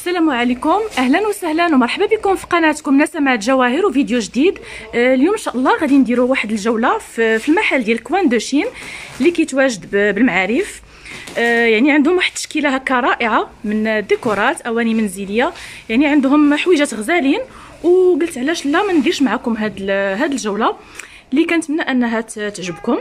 السلام عليكم، اهلا وسهلا ومرحبا بكم في قناتكم نسمات جواهر وفيديو جديد. اليوم ان شاء الله غادي نديروا واحد الجوله في المحل ديال كوان دو شين اللي كيتواجد بالمعارف. يعني عندهم واحد التشكيله هكا رائعه من الديكورات، اواني منزليه، يعني عندهم حويجات غزالين. وقلت علاش لا ما نديرش معكم هاد الجوله اللي كنتمنى انها تعجبكم.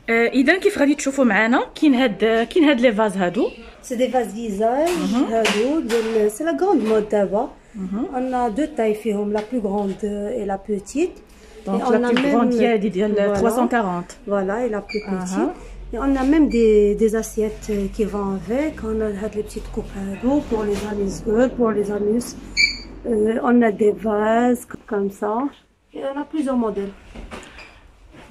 اذا كيف غادي تشوفوا معنا كاين هاد لي فاز هادو، c'est des vases visage هادو ديال c'est la grande mode d'abord. On a deux tailles فيهم, la plus grande et la petite. donc la plus grande ديال 340 voilà, et la plus petite. Et on a même des assiettes qui vont avec. On a les petites coupes hado pour les amuse-gueules, pour les amuse. On a des vases comme ça. Et on a plusieurs modèles.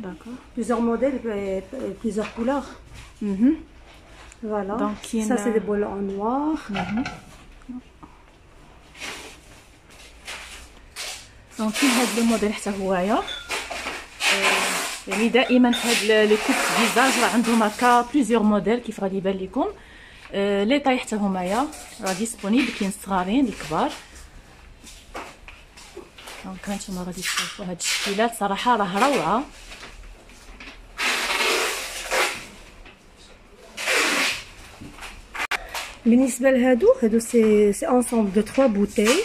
D'accord. Plusieurs modèles et plusieurs couleurs. Voilà. Donc, ça c'est des bols en noir. دونك كاين هاد لو موديل حتى هوايا. يعني دائما في هاد لي كوب فيزاج راه عندهم هكا بليزيور موديل كيف غادي يبان لكم. لي طاي حتى همايا راه ديسپونيبل، كاين الصغارين الكبار. دونك هانتوما غادي تشوفوا هاد الشكيلات صراحه راه روعه. بالنسبه لهادو سي ensemble de 3 bouteilles.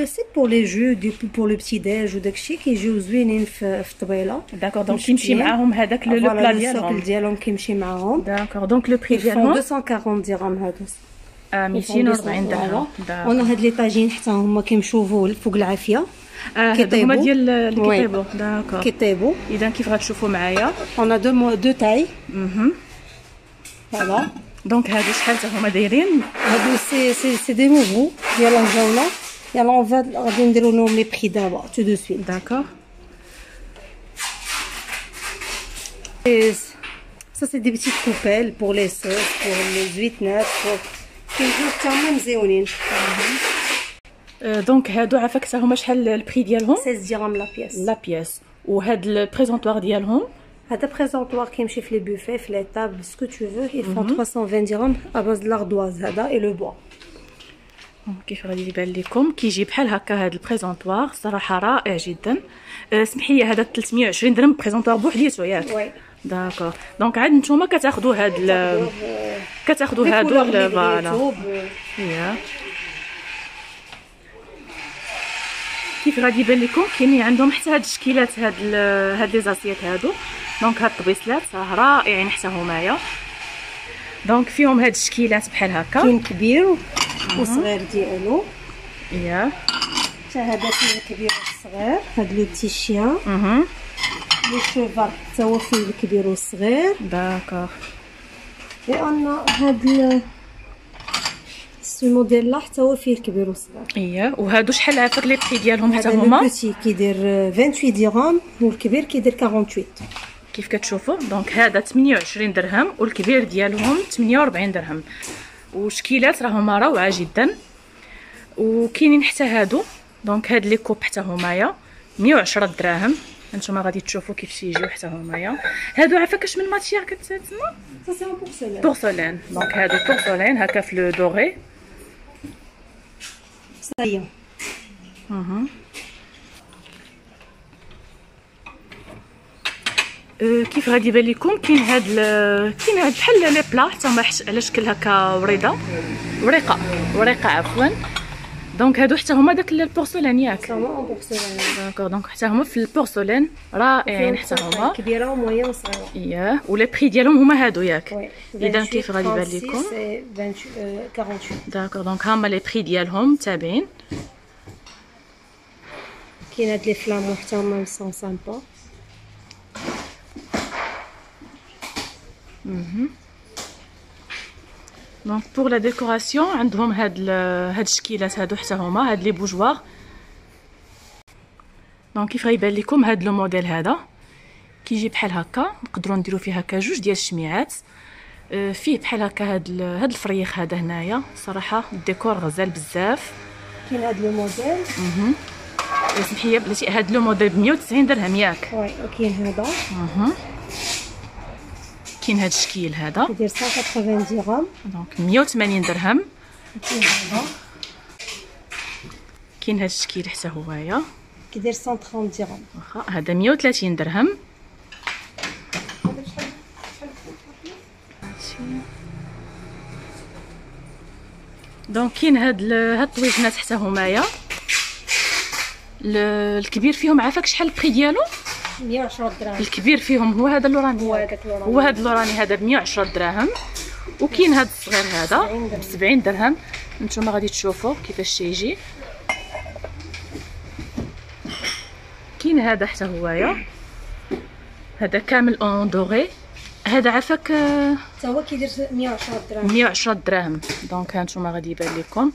سي pour les jeux pour le petit déj وداكشي كيجيو زوينين في الطبيله. داكور دونك كيمشي معاهم هذاك لو بلا ديالهم كيمشي معاهم. داكور دونك لو بري ديالهم 240 درهم هادو. 240 درهم. وانا هاد لي طاجين حتى هما كيمشيو فوق العافيه. هما ديال اللي كيطيبوا. داكور كيطيبوا. اذا كيف غتشوفوا معايا on a deux tailles. فوالا دونك هادو شحال حتى هما دايرين؟ هادو سي دي نوفو ديال الجوله. يلا غادي نديرو لهم لي بري دابا تو دو سويت. داكور. Ça c'est des petites coupelles pour les sauces, pour les huîtres, كيجيو حتى هما مزيونين. دونك هادو عافاك حتى هما شحال البري ديالهم؟ 16 درهم لا بياس. وهاد البريزونطوار ديالهم هذا بريزونطوار كيمشي في لي بوفي في لي طابل سكو تو فو يفون 320 درهم اباز لاردواز هذا اي لو بوا. كيف غادي يبان لكم كيجي بحال هكا هذا البريزونطوار صراحه رائع جدا. سمحي لي هذا 320 درهم بريزونطوار بوحديتو ياك؟ وي. داكور دونك عاد نتوما كتاخذوا هادو فوالا. كيف غادي يبان لكم كاينين عندهم حتى هاد الشكيلات هاد لي زاسيات هادو. دونك هاد الطبيسلات رائعين حتى همايا. دونك فيهم هاد الشكيلات بحال هكا، كاين كبير وصغير ديالو. حتى هذا فيه الكبير والصغير. هاد لي تيشيان لي شوفار حتى هو فيه الكبير والصغير. داكور. اي انا هاد الموديل لا حتى هو فيه الكبير والصغير. وهادو شحال عافاك لي بري ديالهم حتى هما؟ هذا البيتي كيدير 28 درهم والكبير كيدير 48. كيف كتشوفوا دونك هذا 28 درهم والكبير ديالهم 48 درهم. وشكيلات راهما روعه جدا. وكاينين حتى هادو دونك هاد لي كوب حتى همايا 110 دراهم. هانتوما غادي تشوفوا كيف تيجيو حتى همايا. هادو عافاكش من ماتيير كتسمى؟ سا سي بورسلين. بورسلين. دونك هادو بورسلين هكا في لو دوغي. صايا. كيف غادي يبان لكم كاين هاد بحال لي بلا حتى هما على شكل هكا وريقه عفوا. دونك هادو حتى هما داك البورسلين ياك؟ هما بورسلين. داكور دونك حتى هما في البورسلين رائعين حتى هما. كبيره ومويه وصغيره. ولي بري ديالهم هما هادو ياك؟ اذا كيف غادي يبان لكم 48. داكور دونك هما لي بري ديالهم تابعين. كاين هاد لي فلامون حتى هما سون سامبا. دونك بور لا ديكوراسيون عندهم هاد الشكيلات هادو حتى هما هاد لي بوجوار. دونك كيف غيبان لكم هاد لو موديل هذا كيجي بحال هكا، نقدروا نديروا فيه هكا جوج ديال الشميعات. فيه بحال هكا هاد الفريخ هذا هنايا صراحه الديكور غزال بزاف. كاين هاد لو موديل سمحي لي بلاتي هاد لو موديل ب 190 درهم ياك؟ وي. وكاين هذا كاين هاد الشكل هذا كيدير 180 درهم دونك 180 درهم. كاين هذا الشكل حتى هويا كيدير 130 درهم. واخا هذا 130 درهم. دونك كاين هاد الطويجنات حتى همايا. الكبير فيهم عافاك شحال البري ديالو؟ 110 دراهم. الكبير فيهم هو هذا اللوراني، هو هذا اللوراني هذا ب 110 دراهم. وكاين هذا الصغير هذا ب 70 درهم. نتوما غادي تشوفوا كيفاش تيجي. كاين هذا حتى هوايا، هذا كامل اون دوغي. هذا عافاك حتى هو كيدير 110 دراهم. 110 دراهم. دونك هانتوما غادي يبان لكم.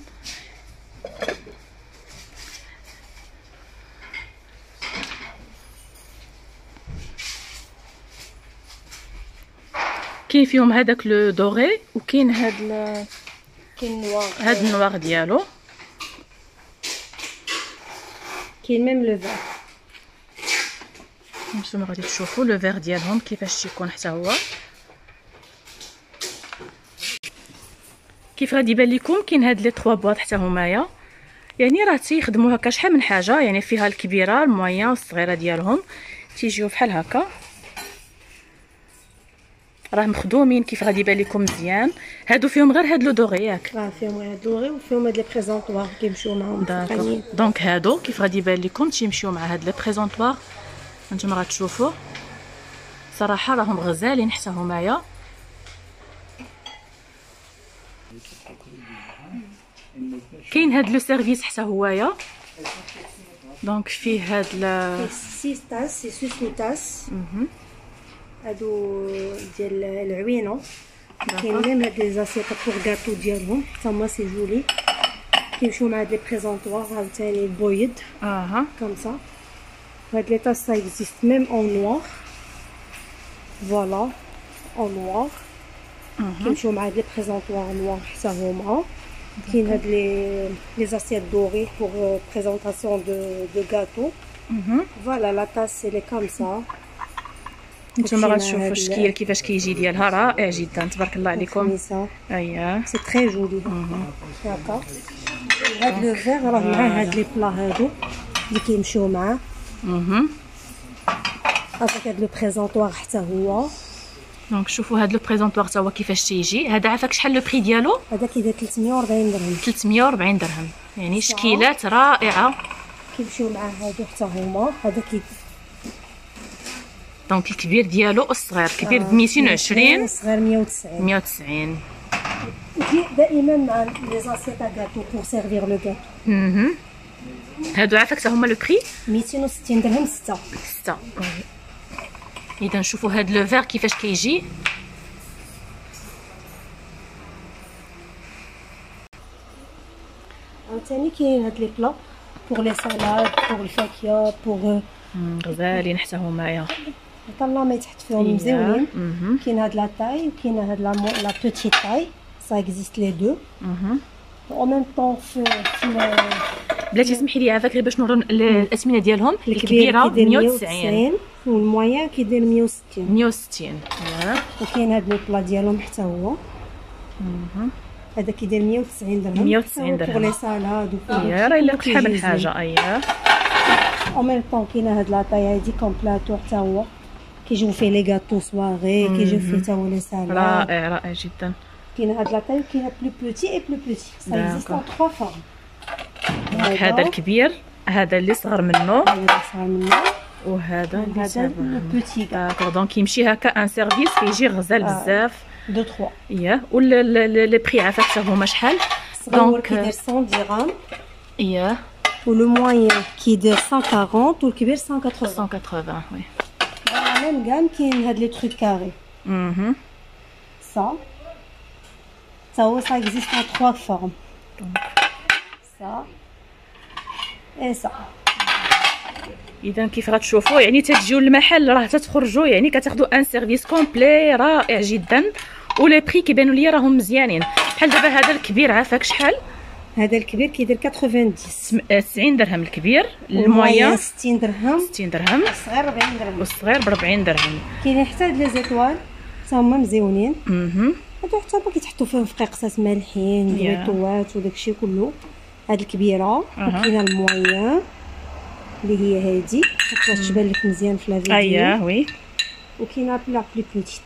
كاين فيهم هذاك لو دوغي وكاين كاين نوار، هاد النوار ديالو. كاين ميم لو فير. نتوما غادي تشوفوا لو فير ديالهم كيفاش تيكون حتى هو. كيف غادي يبان لكم كاين هاد لي 3 بواط حتى همايا، يعني راه تيخدموا هكا شحال من حاجه، يعني فيها الكبيره الموين والصغيره ديالهم تيجيو بحال هكا، راه مخدومين كيف غادي يبان لكم مزيان. هادو فيهم غير هاد لو دوغي ياك؟ فيهم غير دوغي وفيهم هاد لي بريزونطوار كيمشيو معاهم. داكوغ. دونك هادو كيف غادي يبان لكم تيمشيو مع هاد لي بريزونطوار. نتوما غتشوفوا صراحه راهم غزالين حتى همايا. كاين هاد لو سيرفيس حتى هوايا. دونك فيه هاد 6 طاس سي سوسو طاس. هادو ديال العوينه. كاين ميم هاد لي زاسيط بوغ غاتو ديالهم حتى هما سي جولي، كيمشيو مع هاد لي بريزونطوار عاوتاني بويد كوم سا. هاد لي طاس سا اكزيست ميم اون نوار، فوالا اون نوار كيمشيو مع هاد لي بريزونطوار نوار حتى هما. كاين هاد لي زاسيط دوري بوغ بريزونطاسيون دو غاتو. فوالا لا طاس سي لي كوم سا. نتوما غتشوفوا الشكل كيفاش كيجي ديالها رائع جدا تبارك الله عليكم. اييه سي تري جولي هكا. هاد لو فيغ راه مع هاد لي بلا هادو اللي كيمشيو معاه. هذاك هاد لو بريزونطوار حتى هو. دونك شوفوا هاد لو بريزونطوار حتى هو كيفاش تيجي. هذا عافاك شحال لو بري ديالو؟ هذا كيدير 340 درهم. 340 درهم، يعني شكيلات رائعه كيمشيو مع هادو حتى هما. هذا دونك الكبير ديالو والصغير. كبير ب 220 والصغير 190. 190. دائما مع لي زاسيط غاتو بور سيرفير لو غاتو. هادو عافاك حتى هما لو بري 260 درهم 6. اذا نشوفوا هاد لو فير كيفاش كيجي. عاوتاني كاين هاد لي بلا بور لي سالاد بور الفاكهه بور غزالين حتى همايا. طلع ما تحت فيهم مزيونين. كاين هاد لا تاي وكاين هاد لا بوتيت تاي سا اكزيست لي دو. او ميم طون في بلاتي سمحي لي عافاك غير باش نورو الاثمنه ديالهم. الكبيره 190 والموين كيدير 160. 160 وكاين هاد لو بلا ديالهم حتى هو. هذا كيدير 190 درهم. 190 درهم بوغ لي سالاد يا راه الا كل من حاجه. اييه او ميم طون كاينه هاد لاطاي هادي كومبلاتو حتى هو كيجيو فيه لي غاتو سواغي، كيجيو فيه حتى هو لي سالاد. رائع جدا. كاينه هاد لاطاي وكاينه بلو بوتي اي بلو بوتي سا اكزيست اون 3 فورم. هذا الكبير، هذا اللي صغر منه، وهذا اللي هذا البوتي. دونك يمشي هكا ان سيرفيس كيجي غزال بزاف. دو 3 اييه. لي بري عافاك حتى هما شحال؟ دونك كيدير 100 درهم. اييه. ولو موين كيدير 140 والكبير 180. 180 وي. dans la même gamme كاين هاد لي تروك كاري. ça هو ça existe en 3 formes. ça et ça. اذا كيف غتشوفوا يعني تجيو للمحل راه تتخرجوا يعني كتاخذوا ان سيرفيس كومبلي رائع جدا، ولي بري كيبانوا ليا راهم مزيانين. بحال دابا هذا الكبير عافاك شحال؟ هذا الكبير كيدير 90 درهم الكبير. الموين 60 درهم. 60 درهم. الصغير 40 درهم. والصغير ب 40 درهم. كاين حتى هاد لي زيتوال حتى هما مزيونين. هادو حتى هما كيتحطوا فيهم في قيقصات مالحين بيطوات وداكشي كله. هاد الكبيره وكاينه المويان اللي هي هادي باش تبان لك مزيان في لا فيديو. اييه وي. وكاينه لا بلي بوتيت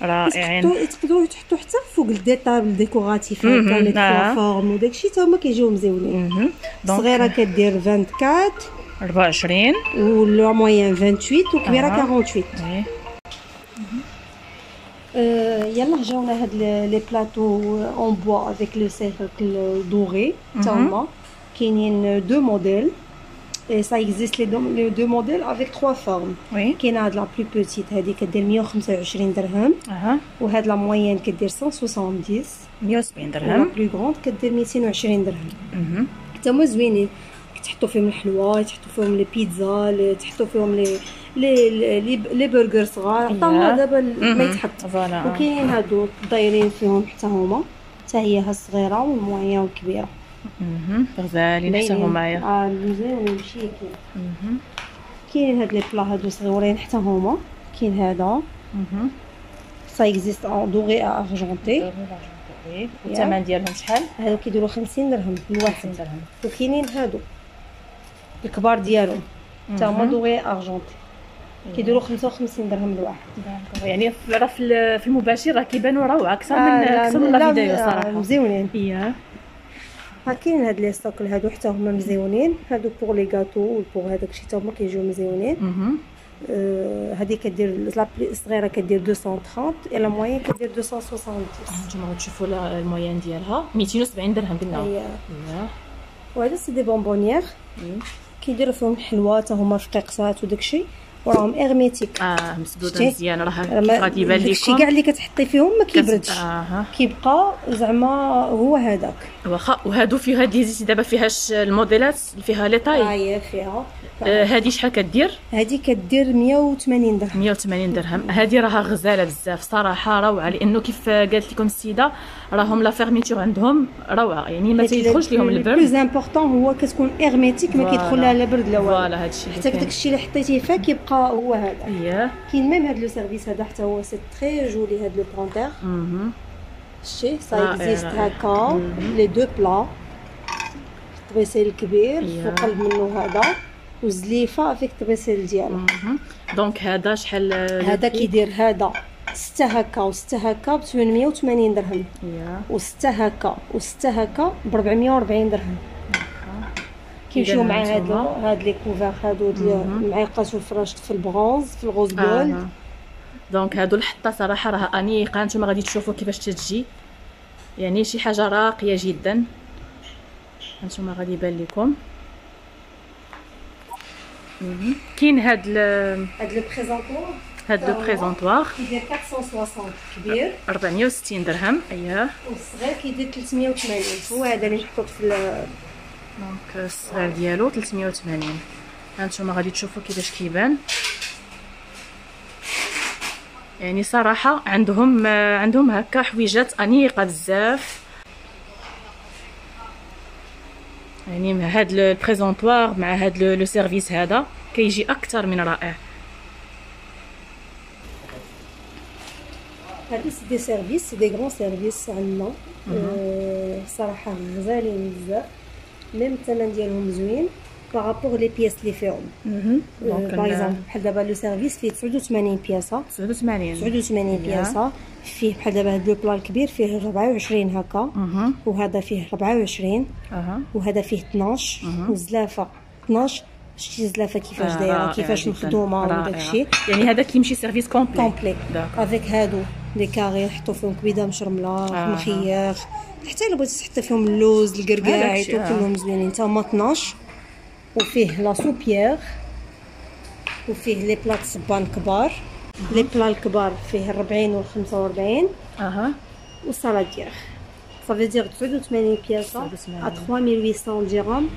رائعين. تقدروا تحطوا حتى فوق الديتابل الديكوراتيف هكا لي كوا فورم وداكشي حتى هما كيجيو مزيونين. صغيره كدير 24 24 ولا موين 28 وكبيره 48. يلا جاونا هاد لي بلاطو اون بوا افيك لو سيركل دوري حتى هما كاينين دو موديل. Et ça existe les deux modèles avec 3 formes. Oui. كاينه هاد لا بلو بوتيت هادي كدير 125 درهم. وهاد لا موين كدير 170 درهم. لا بلو غروند كدير 220 درهم. حتى هما زوينين، تحطوا فيهم الحلوى، تحطوا فيهم لي بيتزا، تحطوا فيهم لي برجر صغار، حتى هما دابا ما يتحط. وكاين هادو دايرين فيهم حتى هما، حتى هي ها الصغيره والموين والكبيره. غزالين حتى همايا. مزيانين ماشي كاين هاد لي بلا هادو صغيورين حتى هما. كاين هذا سا اكزيست ان دوري ارجونتي. الثمن ديالهم شحال؟ هادو كيديروا 50 درهم الواحد. وكاينين هادو الكبار ديالهم حتى هما دوري ارجونتي كيديروا 55 درهم الواحد. يعني راه في المباشر راه كيبانوا روعه اكثر من لا فيديو صراحه مزيونين. كاين هاد لي ستوك هادو حتى هما مزيونين. هادو بوغ لي غاتو وبوغ هذاك الشيء حتى هما كيجيو مزيونين. هادي كدير لابلي صغيره كدير 230 الا موين كدير 270. نتوما غتشوفوا الموين ديالها 270 درهم قلنا. وهذا سي دي بونبونيير كيديروا فيهم الحلوى حتى هما في قيقصات وداكشي وراهم ارميتيك. مسدوده مزيان. راه كيف غادي يبان لكم داكشي كاع اللي كتحطي فيهم ما كيبردش. كيبقى زعما هو هذاك. واخا وهادو فيها ديزيتي دابا فيهاش الموديلات اللي فيها لي طاي. فيها. هادي شحال كدير؟ هادي كدير 180 درهم. 180 درهم. هادي راها غزاله بزاف صراحه، روعه، لانه كيف قالت لكم السيده راهم لا فيرميتور عندهم روعه، يعني ما تيدخلش لهم البرد. بلوز امبورطون هو كتكون ارميتيك ما كيدخل لها لا برد لا والو. فوالا هادشي حتى داكشي اللي حطيتيه فيه كيبقى هو هذا. كاين ميم هاد لو سيرفيس هذا حتى هو سي تري جولي هاد لو بلونتير. شتي سا اكزيست هكا لي دو بلا طريسيل الكبير في قلب منه هذا وزليفه افيك طريسيل ديالو. دونك هذا شحال؟ هذا كيدير هذا 6 هكا و6 هكا ب 880 درهم. و6 هكا و6 هكا ب 440 درهم. كيمشيو مع هاد لي كوفر هادو المعيقات والفراش في البرونز في الغوز جولد. دونك هادو الحطه صراحه راه انيقه. نتوما غادي تشوفوا كيفاش تتجي، يعني شي حاجه راقيه جدا. نتوما غادي يبان لكم. كاين هاد لو بريزونطوار كيدير 460 كبير 460 درهم. والصغير كيدير 380. هو هذا اللي محطوط في دونك الصغير ديالو 380. هانتوما غادي تشوفوا كيفاش كيبان. يعني صراحه عندهم هكا حويجات انيقه بزاف. يعني هاد البريزونطوار مع هاد لو سيرفيس هذا كيجي اكثر من رائع. هادو سي دي سيرفيس سي دي غران سيرفيس عندنا. صراحه غزالين بزاف. ميم الثمن ديالهم زوين بارابور لي بياس اللي فيهم. باغ اكزومبل بحال دابا لو سيرفيس فيه 89 بياسه. 89 بياسه. فيه بحال دابا هاد لو بلا الكبير فيه 24 هكا. وهذا فيه 24. وهذا فيه 12. والزلافه 12. شتي الزلافه كيفاش دايره كيفاش مخدومه وداكشي. يعني هذا كيمشي سيرفيس كومبلي افيك هادو لي كاري نحطو فيهم كبيده مشرمله مخيار حتى الا بغيتي تحط فيهم اللوز الكركاعيط كلهم زوينين حتى هما 12. وفيه لا سوبيير وفيه لي بلاط صبان كبار. لي بلا الكبار فيه 40 و 45. والسالادير صافي دير 89 بياسه ا 3800 درهم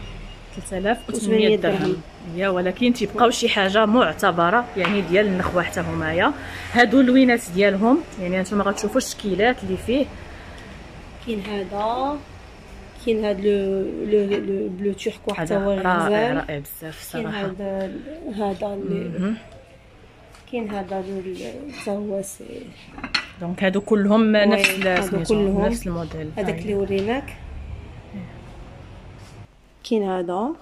3800 درهم. ولكن تيبقاو شي حاجه معتبره يعني ديال النخوه حتى همايا. هادو اللوينات ديالهم يعني هانتوما غتشوفوا الشكيلات اللي فيه. كاين هاد لو بلو توركو حتى هو رائع بزاف صراحه. كاين هذا حتى هو دونك هادو كلهم نفس كلهم نفس الموديل. هذاك اللي وريناك. كاين هذا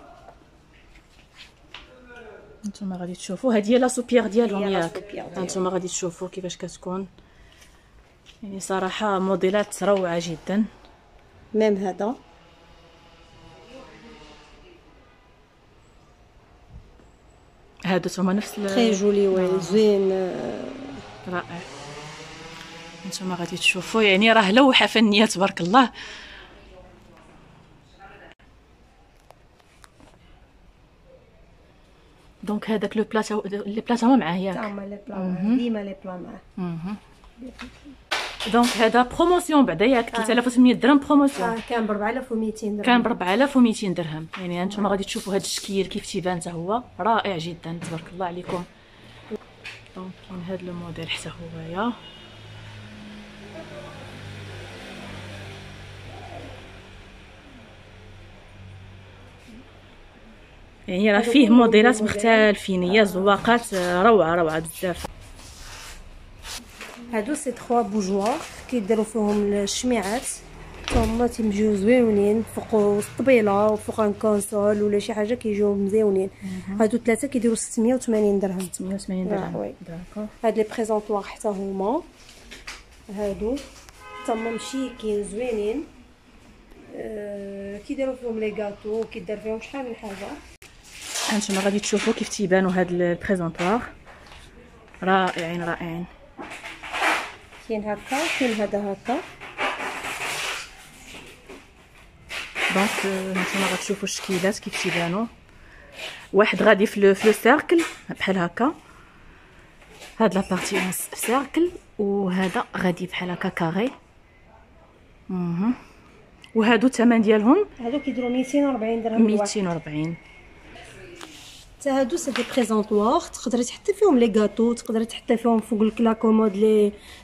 نتوما غادي تشوفوا، هذه هي لا سوبيير ديالهم ياك. نتوما غادي تشوفوا كيفاش كتكون، يعني صراحه موديلات روعه جدا. ميم هذا هادو هما نفس تري جولي وي زوين رائع. نتوما غادي تشوفوا يعني راه لوحه فنيه تبارك الله. دونك هذاك لو بلاصه لي بلاصه هما معاه ياك. هما لي بلان ديما لي بلان معاه. دونك هذا بروموسيون بعدا ياك 3800 درهم بروموسيون. كان ب 4200 درهم. كان ب 4200 درهم. يعني هانتوما غادي تشوفوا هذا الشكل كيف تيبان حتى هو رائع جدا تبارك الله عليكم. دونك كاين هذا لو موديل حتى هويا. يعني راه فيه موديلات مختلفين، هي زواقات روعه بزاف. هادو سي 3 بوجوار كيديروا فيهم الشميعات، هما تيمجيو زوينين فوق الطبيله وفوق ان كونسول ولا شي حاجه كيجيو مزيونين. هادو ثلاثه كيديروا 680 درهم. 680 درهم. وي هاد لي بريزونطوار حتى هما هادو تما مشيكين زوينين. كيديروا فيهم لي غاتو، كيدار فيهم شحال من حاجه. هانتوما غادي تشوفوا كيف تيبانوا هاد البريزونطوار رائعين. كاين هكا كاين هذا هكا. دونك نتوما غتشوفوا الشكيلات كيف تيبانوا. واحد غادي في لو سيركل بحال هكا، هاد لا بارتي في سيركل، وهذا غادي بحال هكا كاري. وهادو الثمن ديالهم هادو كيديروا 240 درهم. 240. حتى هادو سي دي بريزونطوار تقدري تحطي فيهم لي غاتو، تقدري تحطي فيهم فوق لا كومود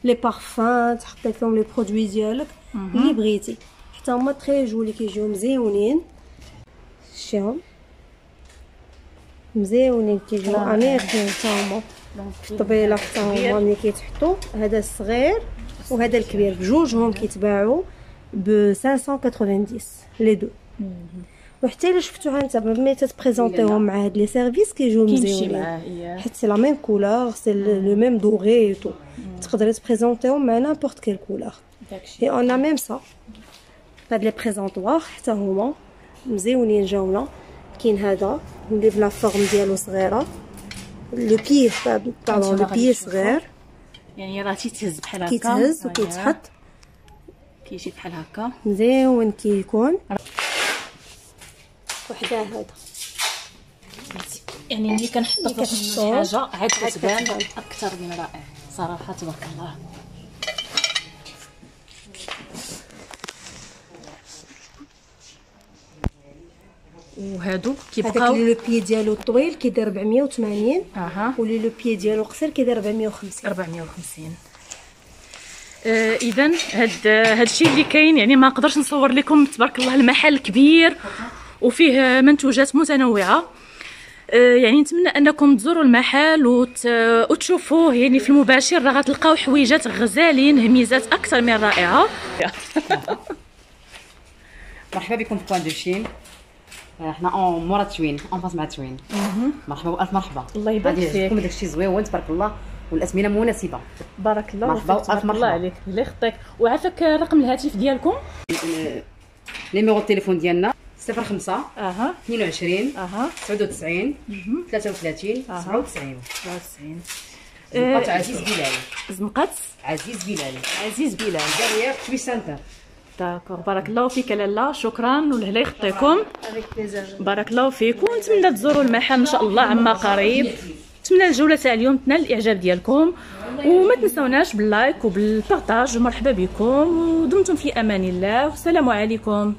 لي بارفان، تحطي فيهم لي برودوي ديالك اللي بغيتي. حتى هما تري جولي كيجيو مزيونين. شتيهم مزيونين كيجيو انيقين حتى هما في الطبيله. حتى هما ملي كيتحطوا هذا الصغير وهذا الكبير بجوجهم كيتباعوا ب 590 لي دو. وحتى الا شفتوها انت ملي تتبريزونطيهم مع هاد لي سيرفيس كيجيو مزيانين، حيت سي لا ميم كولور سي لو ميم دوغي تو. تقدري تبريزونطيهم مع نابورت كيل كولور. اي اون ا ميم سا هاد لي بريزونطوار حتى هما مزيونين جاونا. كاين هذا اللي بلا فورم ديالو صغيره، لو بيي طالون لو بيي صغير، يعني راه تيتهز بحال هكا، كيتهز وكيتحط كيجي بحال هكا مزيون كيكون. وحده هذا يعني ملي كنحطو في شي حاجه عاد كتبان اكثر من رائع صراحه تبارك الله. وهادو كيبقاو هذاك لو بيي ديالو طويل كيدير 480 واللي لو بيي ديالو قصير كيدير 450. اذا هادشي اللي كاين. يعني ما نقدرش نصور لكم تبارك الله، المحل كبير وفيه منتوجات متنوعه. يعني نتمنى انكم تزوروا المحل وتشوفوه يعني في المباشر. راه غتلقاو حويجات غزالين، هميزات اكثر من رائعه. مرحبا بكم في كوان دو شين. حنا مورا تشوين اون فاس مع تشوين. مرحبا والف مرحبا. الله يبارك فيك. داك الشيء زوين تبارك الله والاسمنه مناسبه. بارك الله مرحبا والف مرحبا. الله عليك، الله يخطيك. وعافاك رقم الهاتف ديالكم؟ نيميرو التليفون ديالنا 05 22 99 33 97. زنقات عزيز بلال. زنقات عزيز بلال دارير توي سانتر. داكور. بارك الله فيك لاله، شكرا والله يخطيكم. بارك الله فيكم. نتمنى تزوروا المحل ان شاء الله عما قريب. نتمنى الجوله تاع اليوم تنال الاعجاب ديالكم، وما تنسوناش باللايك وبالبارطاج. ومرحبا بكم ودمتم في امان الله والسلام عليكم.